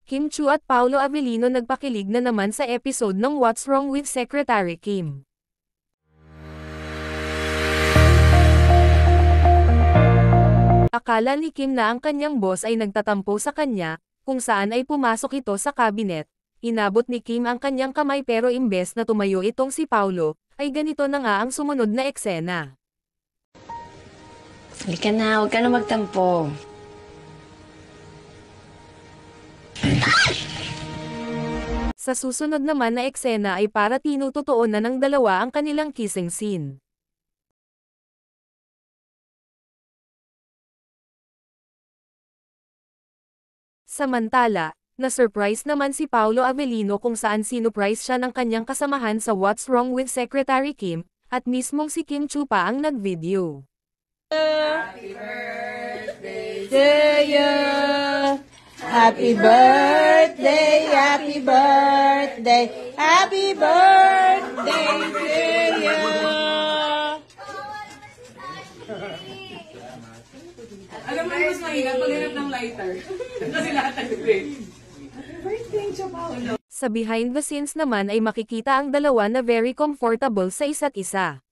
Kim Chu at Paolo Avellino nagpakilig na naman sa episode ng What's Wrong with Secretary Kim. Akala ni Kim na ang kanyang boss ay nagtatampo sa kanya, kung saan ay pumasok ito sa cabinet. Inabot ni Kim ang kanyang kamay pero imbes na tumayo itong si Paolo, ay ganito na nga ang sumunod na eksena. Halika na, huwag ka na magtampo. Sa susunod naman na eksena ay para tinutotoo na ng dalawa ang kanilang kissing scene. Samantala, na-surprise naman si Paolo Avellino kung saan sinuprise siya ng kanyang kasamahan sa What's Wrong with Secretary Kim, at mismong si Kim Chu pa ang nag-video. Happy birthday to you! Happy birthday, happy birthday, happy birthday to you! Alam mo yung mas mahirap paghanap ng lighter. Kasi lahat nag-grade. Birthday siya, Paolo. Sa behind the scenes naman ay makikita ang dalawa na very comfortable sa isa't isa.